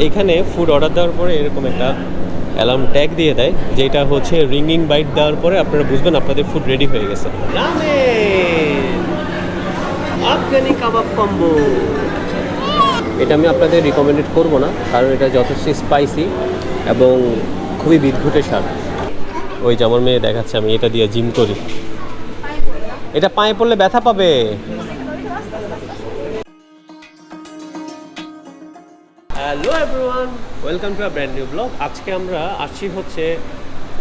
এখানে food order দেওয়ার পরে এরকম একটা অ্যালার্ম ট্যাগ দিয়ে দেয়, যেটা হচ্ছে রিংিং বাইট দেওয়ার পরে আপনারা বুঝবেন আপনাদের ফুড রেডি হয়ে গেছে। আফগানি কাবাব কম্বো, এটা আমি আপনাদের রিকমেন্ডেড করব না, কারণ এটা যথেষ্ট স্পাইসি এবং খুবই বিদঘুটে স্বাদ। ওই যে আমার মেয়ে দেখাচ্ছে আমি এটা দিয়ে জিম করি, এটা পায়ে পড়লে ব্যথা পাবে। Hello everyone, welcome to a brand new blog. আজকে আমরা আসছি হচ্ছে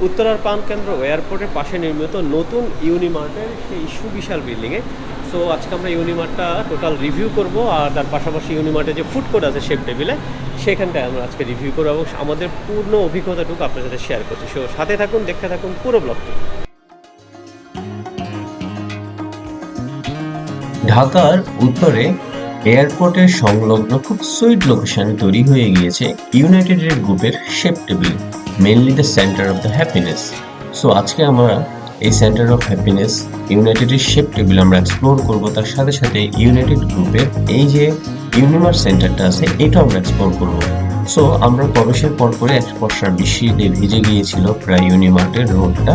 উত্তরার প্রাণকেন্দ্র এয়ারপোর্টের পাশে নির্মিত নতুন ইউনিমার্টের সেই সুবিশাল বিল্ডিংয়ে। সো আজকে আমরা ইউনিমার্টটা টোটাল রিভিউ করব, আর তার পাশাপাশি ইউনিমার্টের যে ফুড কোর্ট আছে শেফ টেবিলে, সেখানটায় আমরা আজকে রিভিউ করবো এবং আমাদের পূর্ণ অভিজ্ঞতাটুকু আপনাদের সাথে শেয়ার করছি। সো সাথে থাকুন, দেখতে থাকুন পুরো ব্লগটি। ঢাকার উত্তরে এয়ারপোর্টের সংলগ্ন খুব সুইট লোকেশনে তৈরি হয়ে গিয়েছে ইউনাইটেড রেড গ্রুপের chef table, mainly the centre of the happiness. So আজকে আমরা এই সেন্টার অফ হ্যাপিনেস ইউনাইটেডের শেফ টেবিল আমরা এক্সপ্লোর করবো, তার সাথে সাথে ইউনাইটেড গ্রুপের এই যে ইউনিমার্ট সেন্টারটা আছে এটাও আমরা এক্সপ্লোর করবো। সো আমরা প্রবেশের পর করে এক বর্ষার বৃষ্টিতে ভিজে গিয়েছিল প্রায় ইউনিমার্টের রোডটা,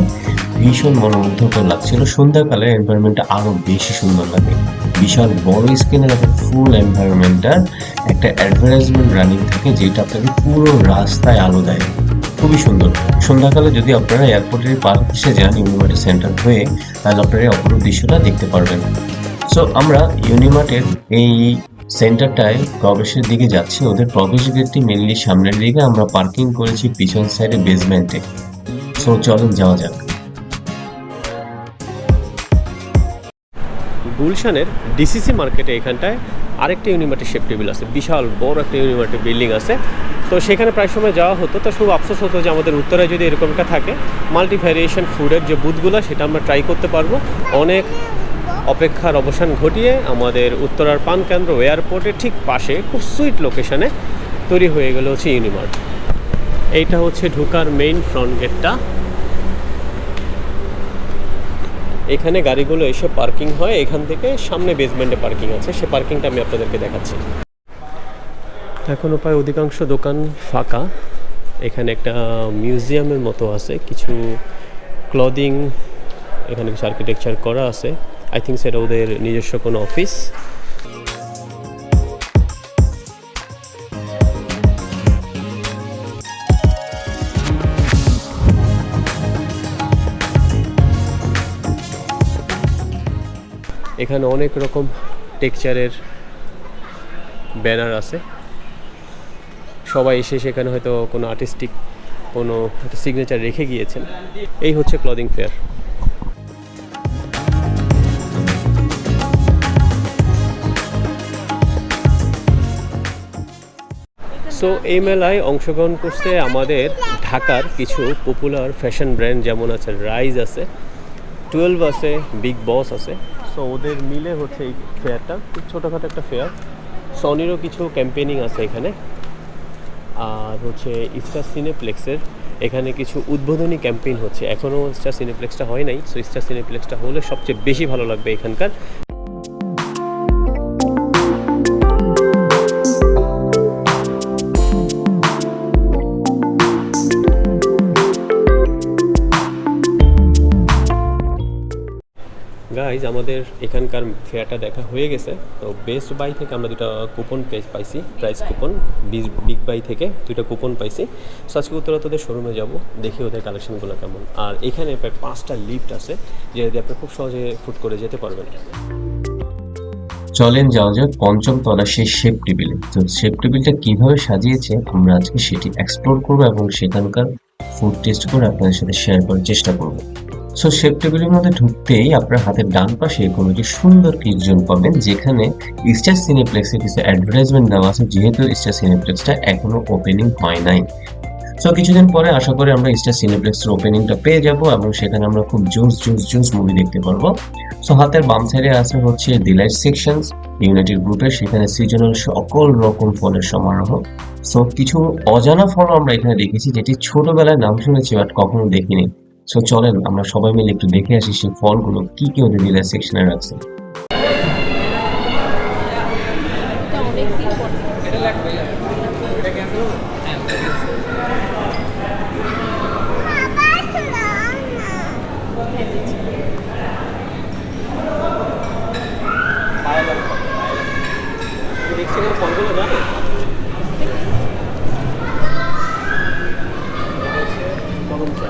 ভীষণ মনোমুগ্ধকর লাগছিল। সন্ধ্যাকালের এনভায়রনমেন্টটা আরো বেশি সুন্দর লাগে। বিশাল বড় স্ক্রিনের একটা ফুল এনভায়রনমেন্টটার একটা অ্যাডভার্টাইজমেন্ট রানিং থাকে, যেটা আপনাকে পুরো রাস্তায় আলো দেয়, খুবই সুন্দর। সন্ধ্যাকালে যদি আপনারা এয়ারপোর্টের পার্ক এসে যান ইউনিমার্টের সেন্টার হয়ে, তাহলে আপনারা এই অপরূপ দৃশ্যটা দেখতে পারবেন। সো আমরা ইউনিমার্টের এই সেন্টারটায় প্রবেশের দিকে যাচ্ছি। ওদের প্রবেশ গেটটি মেনলি সামনের দিকে, আমরা পার্কিং করেছি পিছন সাইডে বেসমেন্টে। সো চলেন যাওয়া যাক। গুলশানের ডিসিসি মার্কেটে এখানটায় আরেকটা ইউনিমার্টের শেফ টেবিল আছে, বিশাল বড় একটা ইউনিমার্টের বিল্ডিং আছে। তো সেখানে প্রায় সময় যাওয়া হতো, তো খুব আফসোস হতো যে আমাদের উত্তরায় যদি এরকমটা থাকে, মাল্টি ভ্যারিয়েশন ফুডের যে বুথগুলো সেটা আমরা ট্রাই করতে পারবো। অনেক অপেক্ষার অবসান ঘটিয়ে আমাদের উত্তরার প্রাণকেন্দ্র এয়ারপোর্টের ঠিক পাশে খুব সুইট লোকেশনে তৈরি হয়ে গেল হচ্ছে ইউনিমার্ট। এইটা হচ্ছে ঢোকার মেইন ফ্রন্ট গেটটা। এখানে গাড়িগুলো এসে পার্কিং হয়, এখান থেকে সামনে বেসমেন্টে পার্কিং আছে, সে পার্কিংটা আমি আপনাদেরকে দেখাচ্ছি। এখনও প্রায় অধিকাংশ দোকান ফাঁকা। এখানে একটা মিউজিয়ামের মতো আছে, কিছু ক্লদিং, এখানে কিছু আর্কিটেকচার করা আছে। আই থিঙ্ক সেটা ওদের নিজস্ব কোনো অফিস। এখানে অনেক রকম টেক্সচারের ব্যানার আছে, সবাই এসে সেখানে হয়তো কোনো আর্টিস্টিক কোনো একটা সিগনেচার রেখে গিয়েছেন। এই হচ্ছে ক্লদিং ফেয়ার। সো এই মেলায় অংশগ্রহণ করছে আমাদের ঢাকার কিছু পপুলার ফ্যাশন ব্র্যান্ড, যেমন আছে রাইজ আছে, 12 আছে, বিগ বস আছে। সো ওদের মিলে হচ্ছে এই ফেয়ারটা, খুব ছোটোখাটো একটা ফেয়ার। সনিরও কিছু ক্যাম্পেইনিং আছে এখানে, আর হচ্ছে স্টার সিনেপ্লেক্সের এখানে কিছু উদ্বোধনী ক্যাম্পেইন হচ্ছে। এখনও স্টার সিনেপ্লেক্সটা হয় নাই, সো স্টার সিনেপ্লেক্সটা হলে সবচেয়ে বেশি ভালো লাগবে এখানকার। গাইজ আমাদের এখানকার ফেয়ারটা দেখা হয়ে গেছে। তো বেস্ট বাই থেকে আমরা দুটো কুপন পাইছি, প্রাইস কুপন। বিগ বাই থেকে দুটো কুপন পাইছি। সো আজকে উত্তরাতদের শোরুমে যাব, দেখি ওদের কালেকশনগুলো কেমন। আর এখানে প্রায় 5টা লিফট আছে, যেটা দিয়ে আপনি খুব সহজে ফুট করে যেতে পারবেন। চলেন যাওয়া যাক পঞ্চম তলা সেই শেফ টেবিলে। তো শেফ টেবিলটা কিভাবে সাজিয়েছে আমরা আজকে সেটি এক্সপ্লোর করবো এবং সেখানকার ফুড টেস্ট করে আপনাদের সাথে শেয়ার করার চেষ্টা করবো। সো শেফ টেবিলের মধ্যে ঢুকতেই আপনার হাতের ডান পাশে কোনো একটি সুন্দর কিচেন পাবেন, যেখানে স্টার সিনেপ্লেক্সে কিছু অ্যাডভার্টাইজমেন্ট দেওয়া আছে, যেহেতু স্টার সিনেপ্লেক্সটা এখনো ওপেনিং হয় নাই। সো কিছুদিন পরে আশা করি আমরা স্টার সিনেপ্লেক্সের ওপেনিংটা পেয়ে যাব এবং সেখানে আমরা খুব জোস মুভি দেখতে পারবো। সো হাতের বাম সাইডে আছে হচ্ছে ডিলাইট সেকশনস ইউনাইটেড গ্রুপের, সেখানে সিজনাল সকল রকম ফলের সমারোহ। সো কিছু অজানা ফল আমরা এখানে দেখেছি, যেটি ছোটবেলায় নাম শুনেছি বাট কখনো দেখিনি। সো চলেন আমরা সবাই মিলে একটু দেখে আসি সেই ফলগুলো কি কি ওদের ডিলাইট সেকশনে রাখছে। মেক্সিকান ফলগুলো জানো? গরম চা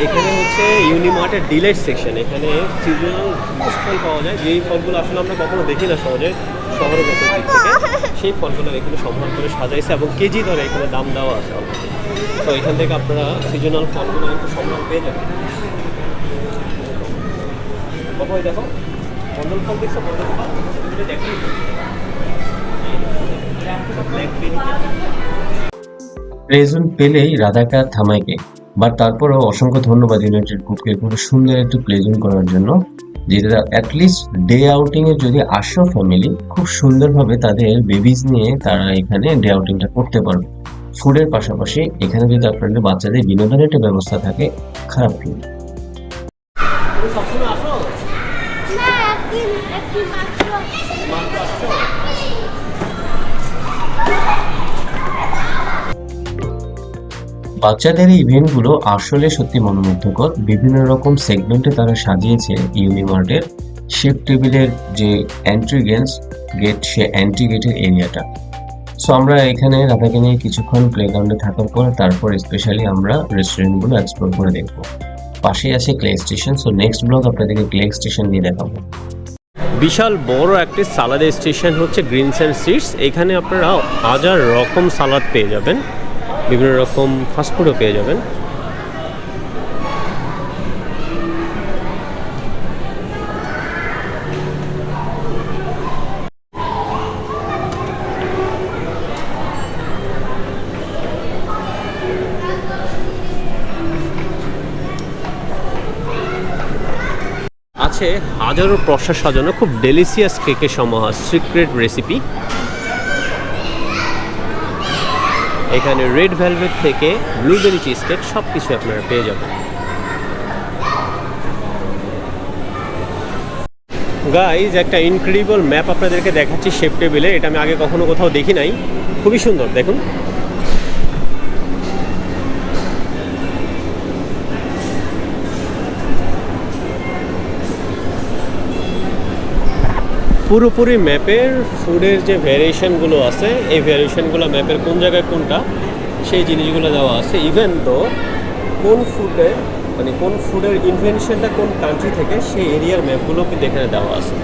এখানে হচ্ছে ইউনিমার্টের ডিলাইট সেকশন। এখানে সিজনাল ফল পাওয়া যায়, যেই ফলগুলো আসলে আমরা কখনো দেখি না সহজে শহরগত দিক থেকে, সেই ফলগুলো এখানে সংগ্রহ করে সাজাইছে এবং কেজি ধরে এখানে দাম দেওয়া আছে। তো এখান থেকে আপনারা সিজনাল ফলগুলো একটু সংগ্রহ পেয়ে যাবেন। বাবা ওই দেখো কন্ডল ফল দেখছো? কন্ডল ফল দেখি প্লেজুন পেলেই রাধাকার থামাইকে, বাট তারপরও অসংখ্য ধন্যবাদ ইউনাইটেড গ্রুপকে খুব সুন্দর একটু প্লেজুন করার জন্য, যেটা অ্যাটলিস্ট ডে আউটিং এ যদি আসো ফ্যামিলি, খুব সুন্দরভাবে তাদের বেবিজ নিয়ে তারা এখানে ডে আউটিংটা করতে পারবে। ফুডের পাশাপাশি এখানে যদি আপনাদের বাচ্চাদের বিনোদনের একটা ব্যবস্থা থাকে, খারাপ কি? সবসময় আসো? বাচ্চাদের এই ইভেন্টগুলো আসলে সত্যি মনোমুগ্ধকর। বিভিন্ন রকম সেগমেন্টে তারা সাজিয়েছে ইউনিমার্টের শেফ টেবিলের যে এন্ট্রি গেট, সে এন্ট্রি গেটের এরিয়াটা। সো আমরা এখানে রাধাকে নিয়ে কিছুক্ষণ প্লেগ্রাউন্ডে থাকার পর তারপর স্পেশালি আমরা রেস্টুরেন্টগুলো এক্সপ্লোর করে দেখবো। পাশেই আছে clay station. So next blog আপনাদেরকে ক্লে স্টেশন নিয়ে দেখাবো। বিশাল বড় একটি সালাদের স্টেশন হচ্ছে গ্রিনস অ্যান্ড সিডস। এখানে আপনারা হাজার রকম সালাদ পেয়ে যাবেন, বিভিন্ন রকম ফাস্টফুডও পেয়ে যাবেন। আছে হাজারো প্রসাদ সাজানো খুব ডেলিসিয়াস কেকের সমাহার, সিক্রেট রেসিপি। এখানে রেড ভেলভেট থেকে ব্লুবেরি চিজ কেক সব কিছু আপনারা পেয়ে যাবেন। গাইজ একটা ইনক্রেডিবল ম্যাপ আপনাদেরকে দেখাচ্ছি শেফ টেবিলে। এটা আমি আগে কখনো কোথাও দেখি নাই, খুবই সুন্দর দেখুন। পুরোপুরি ম্যাপের ফুডের যে ভ্যারিয়েশনগুলো আছে, এই ভ্যারিয়েশনগুলো ম্যাপের কোন জায়গায় কোনটা সেই জিনিসগুলো দেওয়া আছে। ইভেন তো কোন ফুডের মানে কোন ফুডের ইনভেনশনটা কোন কান্ট্রি থেকে সেই এরিয়ার ম্যাপগুলো কিন্তু এখানে দেওয়া আছে।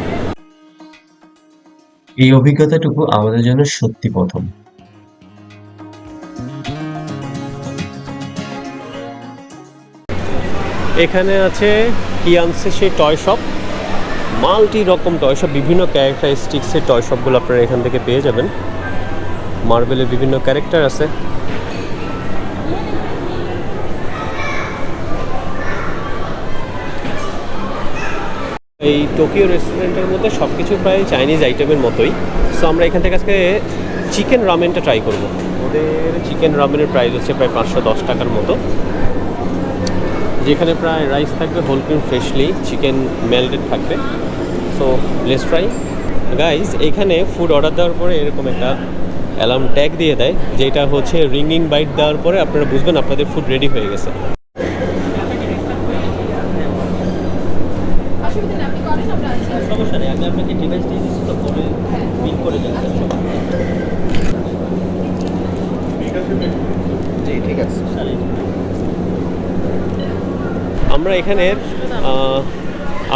এই অভিজ্ঞতাটুকু আমাদের জন্য সত্যি প্রথম। এখানে আছে কি আনছে সেই টয় শপ, মাল্টি রকম টয় শপ, বিভিন্ন ক্যারেক্টারিস্টিক্সের টয় শপগুলো আপনারা এখান থেকে পেয়ে যাবেন। মার্বেলের বিভিন্ন ক্যারেক্টার আছে। এই টোকিও রেস্টুরেন্টের মধ্যে সব কিছু প্রায় চাইনিজ আইটেমের মতোই। সো আমরা এখান থেকে আজকে চিকেন রামেনটা ট্রাই করব। ওদের চিকেন রামেনের প্রাইস হচ্ছে প্রায় 510 টাকার মতো, যেখানে প্রায় রাইস থাকবে whole cream freshly, chicken melted থাকবে। So let's try guys. এখানে ফুড অর্ডার দেওয়ার পরে এরকম একটা অ্যালার্ম ট্যাগ দিয়ে দেয়, যেটা হচ্ছে রিংিং বাইট দেওয়ার পরে আপনারা বুঝবেন আপনাদের ফুড রেডি হয়ে গেছে। সমস্যা নেই, আমি আপনাকে ডিভাইস দিয়ে দিচ্ছি, তো পরে বিল করে দেন। জি ঠিক আছে। আমরা এখানে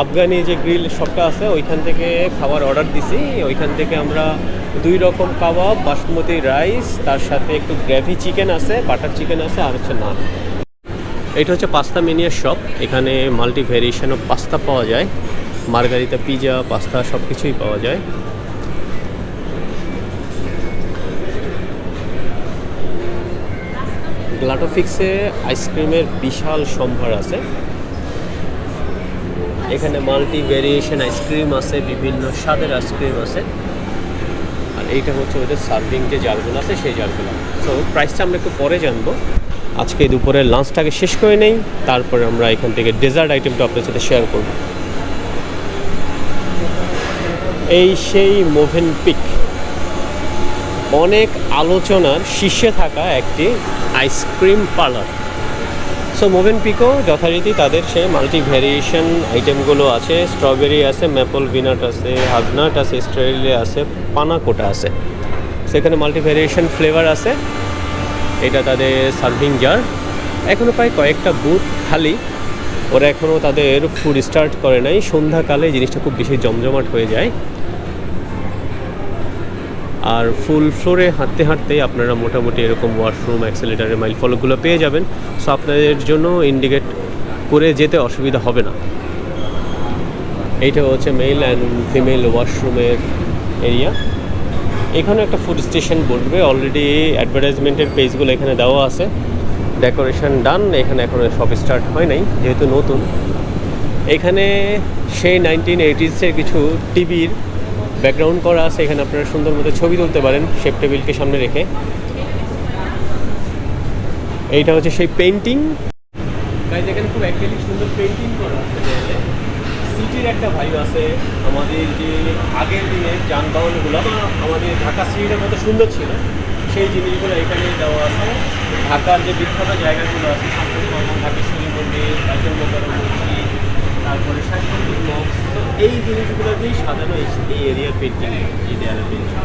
আফগানি যে গ্রিল শপটা আছে ওইখান থেকে খাবার অর্ডার দিছি। ওইখান থেকে আমরা 2 রকম কাবাব, বাসমতি রাইস, তার সাথে একটু গ্রেভি চিকেন আছে, বাটার চিকেন আছে, আর হচ্ছে নান। এটা হচ্ছে পাস্তা মেনিয়ার শপ। এখানে মাল্টি ভেরিয়েশন অফ পাস্তা পাওয়া যায়, মার্গারিতা, পিজা, পাস্তা সব কিছুই পাওয়া যায়। গ্লাটোফিক্সে আইসক্রিমের বিশাল সম্ভার আছে। এখানে মাল্টি ভেরিয়েশন আইসক্রিম আছে, বিভিন্ন স্বাদের আইসক্রিম আছে। আর এইটা হচ্ছে ওদের সার্ভিং যে জারগুলো আছে সেই জারগুলো। সো প্রাইসটা আমরা একটু পরে জানবো। আজকে দুপুরের লাঞ্চটাকে শেষ করে নেই, তারপরে আমরা এখান থেকে ডেজার্ট আইটেমটা আপনার সাথে শেয়ার করব। এই সেই মোভেনপিক, অনেক আলোচনার শীর্ষে থাকা একটি আইসক্রিম পার্লার। সো মোভেনপিকও যথারীতি তাদের সে মাল্টি ভ্যারিয়েশন আইটেমগুলো আছে। স্ট্রবেরি আছে, ম্যাপল পিনাট আছে, হাজনাট আছে, স্ট্রবেরি আছে, পানাকোটা আছে। সেখানে মাল্টি ভ্যারিয়েশন ফ্লেভার আছে। এটা তাদের সার্ভিং জার। এখনও প্রায় কয়েকটা বুথ খালি, ওরা এখনও তাদের ফুড স্টার্ট করে নাই। সন্ধ্যাকালে জিনিসটা খুব বেশি জমজমাট হয়ে যায়। আর ফুল ফ্লোরে হাঁটতে হাঁটতেই আপনারা মোটামুটি এরকম ওয়াশরুম, অ্যাক্সেলেটারের মাইল ফলকগুলো পেয়ে যাবেন। সো আপনাদের জন্য ইন্ডিকেট করে যেতে অসুবিধা হবে না। এইটা হচ্ছে মেল অ্যান্ড ফিমেল ওয়াশরুমের এরিয়া। এখানে একটা ফুড স্টেশন বলবে, অলরেডি অ্যাডভার্টাইজমেন্টের পেজগুলো এখানে দেওয়া আছে। ডেকোরেশন ডান। এখানে এখনও শপ স্টার্ট হয় নাই, যেহেতু নতুন। এখানে সেই 1980s কিছু টিভির ব্যাকগ্রাউন্ড করা আছে। এখানে আপনারা সুন্দর মতো ছবি তুলতে পারেন শেপ টেবিলকে সামনে রেখে। এইটা হচ্ছে সেই পেন্টিং। গাইজ এখানে খুব অ্যাক্রিলিক সুন্দর পেন্টিং করা আছে। সিটির একটা ভাইব আছে। আমাদের যে আগের দিনের যানবাহনগুলো বা আমাদের ঢাকা সিটির মতো সুন্দর ছিল, সেই জিনিসগুলো এখানে দেওয়া আছে। ঢাকার যে বিখ্যাত জায়গাগুলো আছে, ঢাকেশ্বরী মন্দির, রাজের মোকাররম মসজিদ, তারপরে সাংস্কৃতিক মঞ্চ, তো এই জিনিসগুলো দিয়েই সাজানো এই এরিয়া পেন্টিং, এই দেয়ালের পেন্টিং।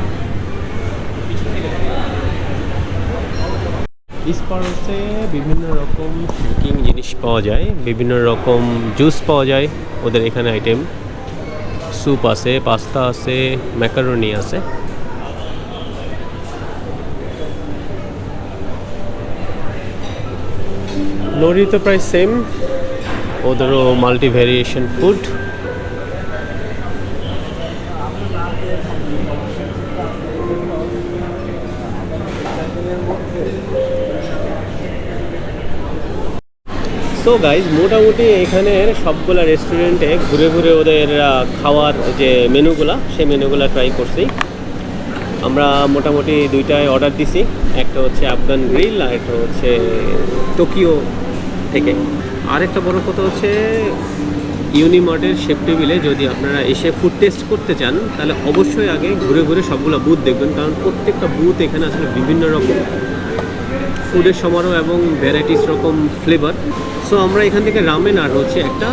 স্পার্সে বিভিন্ন রকম কুকিং জিনিস পাওয়া যায়, বিভিন্ন রকম জুস পাওয়া যায় ওদের এখানে। আইটেম স্যুপ আছে, পাস্তা আছে, ম্যাকারনি আছে। নরি তো প্রায় সেম, ওদেরও multi variation food. So guys মোটামুটি এখানের সবগুলা রেস্টুরেন্টে ঘুরে ঘুরে ওদের খাওয়ার যে মেনুগুলা, সেই মেনুগুলা ট্রাই করছি। আমরা মোটামুটি দুইটায় অর্ডার দিছি। একটা হচ্ছে আফগান গ্রিল, আর একটা হচ্ছে টোকিও থেকে। আরেকটা বড় কথা হচ্ছে ইউনিমার্টের শেপ টেবিলে যদি আপনারা এসে ফুড টেস্ট করতে চান, তাহলে অবশ্যই আগে ঘুরে ঘুরে সবগুলো বুথ দেখবেন, কারণ প্রত্যেকটা বুথ এখানে আসলে বিভিন্ন রকম ফুডের সমারোহ এবং ভ্যারাইটিস রকম ফ্লেভার। সো আমরা এখান থেকে রামেন আর হচ্ছে একটা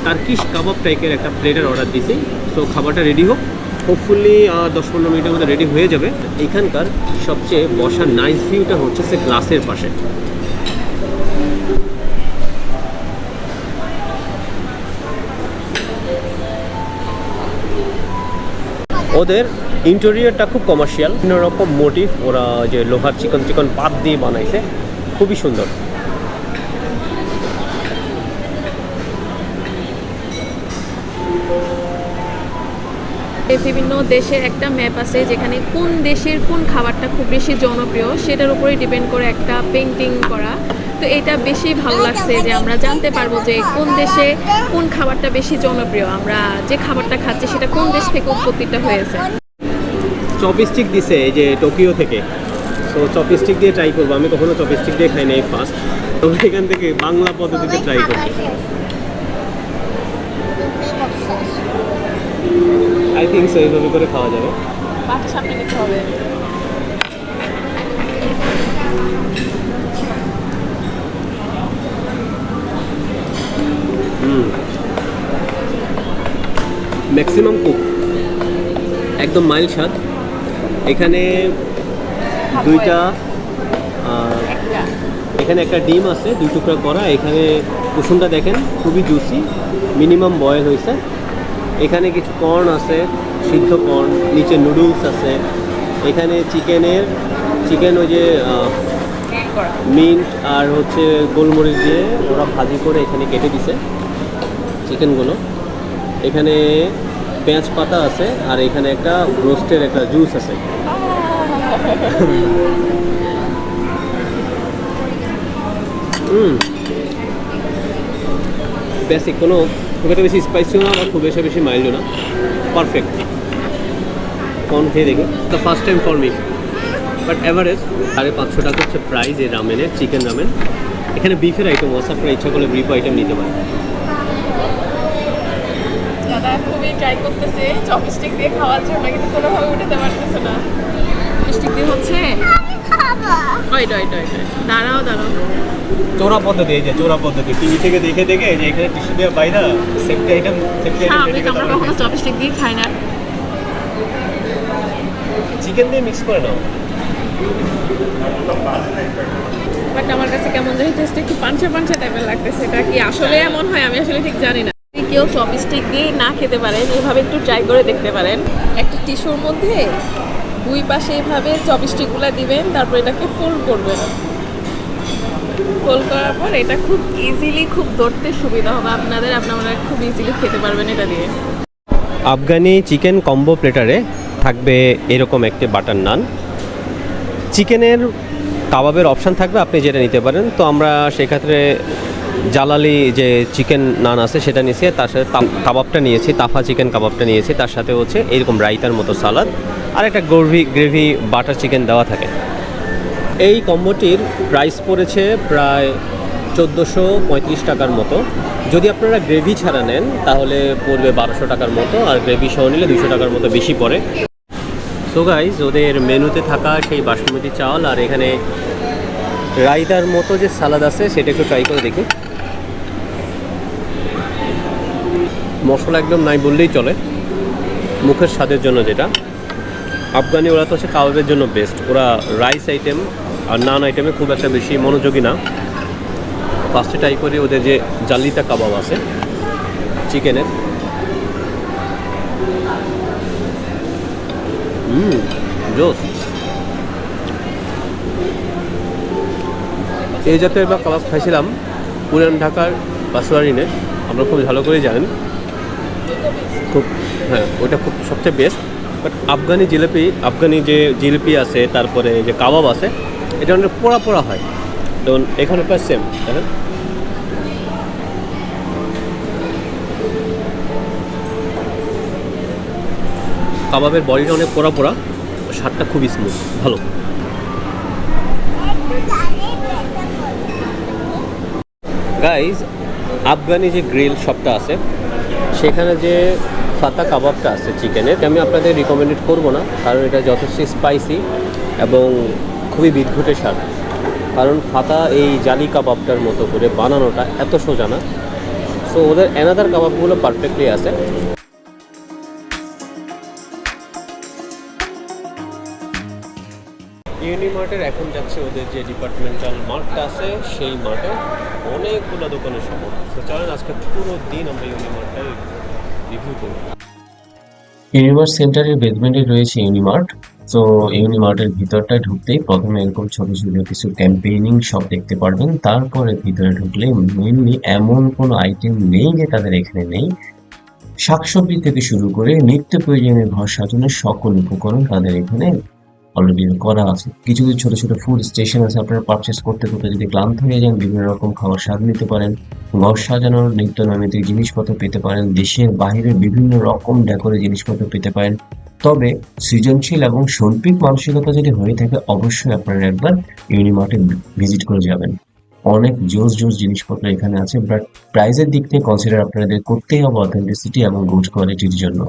টার্কিশ কাবাব টাইপের একটা প্লেটের অর্ডার দিছি। সো খাবারটা রেডি হোক, হোপফুলি 10-15 মিনিটের মধ্যে রেডি হয়ে যাবে। এখানকার সবচেয়ে বসার নাইস ভিউটা হচ্ছে সে গ্লাসের পাশে। ওদের ইন্টেরিয়রটা খুব কমার্শিয়াল, বিভিন্ন রকম মোটিভ ওরা যে লোহার চিকন চিকন পাত দিয়ে বানাইছে, খুবই সুন্দর। বিভিন্ন দেশের একটা ম্যাপ আছে, যেখানে কোন দেশের কোন খাবারটা খুব বেশি জনপ্রিয় সেটার উপরে ডিপেন্ড করে একটা পেইন্টিং করা। তো এটা বেশি ভালো লাগছে যে আমরা জানতে পারবো যে কোন দেশে কোন খাবারটা বেশি জনপ্রিয়, আমরা যে খাবারটা খাচ্ছি সেটা কোন দেশ থেকে উৎপত্তিটা হয়েছে। চপস্টিক দিছে এই যে টোকিও থেকে, তো চপস্টিক দিয়ে ট্রাই করবো। আমি কখনো চপস্টিক দিয়ে খাই নাই, ফার্স্ট। তো এখান থেকে বাংলা পদ্ধতিতে ট্রাই করবো। আই থিঙ্ক সো এইভাবে করে খাওয়া যাবে। সামনে নিতে হবে। ম্যাক্সিমাম কুক, একদম মাইল্ড স্বাদ। এখানে দুইটা এখানে একটা ডিম আছে 2 টুকরা করা। এখানে কুসুমটা দেখেন খুবই জুসি, মিনিমাম বয়েল হয়েছে। এখানে কিছু কর্ন আছে, সিদ্ধ কর্ন, নিচে নুডলস আছে। এখানে চিকেন ওই যে মিন্ট আর হচ্ছে গোলমরিচ দিয়ে ওরা ভাজি করে এখানে কেটে দিছে চিকেনগুলো। এখানে পেঁয়াজ পাতা আছে, আর এখানে একটা রোস্টের একটা জুস আছে। বেসিক, কোনো খুব একটা বেশি স্পাইসিও না আর খুব বেশি মাইল্ডও না, পারফেক্ট। কর্ন খেয়ে দেখি, the first time for me. But average 550 টাকা হচ্ছে প্রাইস এই রামেনের, চিকেন রামেন। এখানে বিফের আইটেম আছে, আপনারা ইচ্ছা করলে বিফ আইটেম নিতে পারেন। দাদা খুবই ট্রাই করতেছে চপস্টিক দিয়ে খাওয়ার জন্য, কিন্তু কোনোভাবে উঠাতে পারতেছে না। চপস্টিক দিয়ে হচ্ছে দাঁড়াও চোরা পদ্ধতি, এই যে চোরা পদ্ধতি টিভি থেকে দেখে দেখে যে এখানে টিস্যু দিয়ে বাইরা সেফটি আইটেম আমরা কখনো চপস্টিক দিয়ে খাই না। চিকেন দিয়ে মিক্স করে নাও। বাট আমার কাছে কেমন জানি টেস্ট একটু পাঞ্চা টাইপের লাগতেছে। এটা কি আসলে এমন হয় আমি আসলে ঠিক জানি না। যদি কেউ চপস্টিক দিয়ে না খেতে পারেন, এভাবে একটু ট্রাই করে দেখতে পারেন। একটা টিস্যুর মধ্যে দুই পাশে এইভাবে চপস্টিকগুলো দিবেন, তারপর এটাকে ফোল্ড করবেন। ফোল্ড করার পর এটা খুব ইজিলি, খুব ধরতে সুবিধা হবে আপনারা খুব ইজিলি খেতে পারবেন এটা দিয়ে। আফগানি চিকেন কম্বো প্লেটারে থাকবে এরকম একটি বাটার নান। চিকেনের কাবাবের অপশান থাকবে, আপনি যেটা নিতে পারেন। তো আমরা সেক্ষেত্রে জালালি যে চিকেন নান আছে সেটা নিয়েছি, তার সাথে কাবাবটা নিয়েছি, তাফা চিকেন কাবাবটা নিয়েছি, তার সাথে হচ্ছে এরকম রাইতার মতো সালাদ আর একটা গ্রেভি বাটার চিকেন দেওয়া থাকে। এই কম্বোটির প্রাইস পড়েছে প্রায় 1435 টাকার মতো। যদি আপনারা গ্রেভি ছাড়া নেন তাহলে পড়বে 1200 টাকার মতো, আর গ্রেভি সহ নিলে 200 টাকার মতো বেশি পড়ে। সো গাইজ, ওদের মেনুতে থাকা সেই বাসমতি চাল আর এখানে রায়তার মতো যে সালাদ আছে সেটা একটু ট্রাই করে দেখি। মশলা একদম নাই বললেই চলে, মুখের স্বাদের জন্য। যেটা আফগানি ওরা তো হচ্ছে কাবাবের জন্য বেস্ট। ওরা রাইস আইটেম আর নান আইটেমে খুব একটা বেশি মনোযোগী না। ফার্স্টে ট্রাই করি ওদের যে জালিতা কাবাব আছে চিকেনের। জোস। এই জাতের বা কাবাব খাইছিলাম পুরান ঢাকার বাসুয়ারিনে, আমরা খুব ভালো করে জানেন। খুব ওটা খুব সবচেয়ে বেস্ট। বাট আফগানি যে জিলিপি আছে, তারপরে যে কাবাব আছে, এটা অনেক পোড়া পোড়া হয়। যেমন এখানে প্রায় সেম, দেখেন। কাবাবের বডিটা অনেক পোড়া পোড়া, স্বাদটা খুবই স্মুথ, ভালো। গাইজ, আফগানি যে গ্রিল শপটা আছে সেখানে যে ফাতা কাবাবটা আছে চিকেনের, আমি আপনাদের রিকমেন্ডেড করবো না, কারণ এটা যথেষ্ট স্পাইসি এবং খুবই বিদঘুটে স্বাদ। কারণ ফাতা এই জালি কাবাবটার মতো করে বানানোটা এত সোজা না। সো ওদের অ্যানাদার কাবাবগুলো পারফেক্টলি আছে। ইউনিমার্টের এখন যাচ্ছে ওদের যে ডিপার্টমেন্টাল মার্টটা আছে সেই মার্টে অনেকগুলো দোকানের সময়। তো চলেন আজকে পুরো দিন আমরা ইউনিমার্টটাই রিভিউ করব। ইউনিভার্স সেন্টারের বেসমেন্টে রয়েছে ইউনিমার্ট। তো ইউনিমার্টের ভিতরটায় ঢুকতেই প্রথমে এরকম ছোট ছোট কিছু ক্যাম্পেইনিং শপ দেখতে পারবেন। তারপরে ভিতরে ঢুকলে মেইনলি এমন কোনো আইটেম নেই যে তাদের এখানে নেই। শাকসবজি থেকে শুরু করে নিত্য প্রয়োজনীয় ঘর সাজানোর সকল উপকরণ তাদের এখানে অলরেডি করা আছে। কিছু কিছু ছোট ছোট ফুড স্টেশন আছে, আপনারা পারচেস করতে করতে যদি ক্লান্ত হয়ে যান বিভিন্ন রকম খাবার স্বাদ নিতে পারেন। ঘর সাজানোর নিত্য নৈমিত্তিক জিনিসপত্র পেতে পারেন, দেশের বাহিরের বিভিন্ন রকম ডেকোরের জিনিসপত্র পেতে পারেন। তবে সৃজনশীল এবং শৈল্পিক মানসিকতা যদি হয়ে থাকে অবশ্যই আপনারা একবার ইউনিমার্টে ভিজিট করে যাবেন। অনেক জোস জিনিসপত্র এখানে আছে, বাট প্রাইসের দিক থেকে কনসিডার আপনাদের করতেই হবে অথেন্টিসিটি এবং গুড কোয়ালিটির জন্য।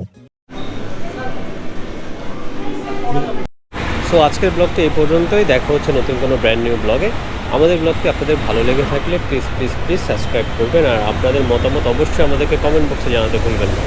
সো আজকের ব্লগটা এই পর্যন্তই। দেখা হচ্ছে নতুন কোনো ব্র্যান্ড নিউ ব্লগে। আমাদের ব্লগটি আপনাদের ভালো লেগে থাকলে প্লিজ সাবস্ক্রাইব করবেন, আর আপনাদের মতামত অবশ্যই আমাদেরকে কমেন্ট বক্সে জানাতে ভুলবেন না।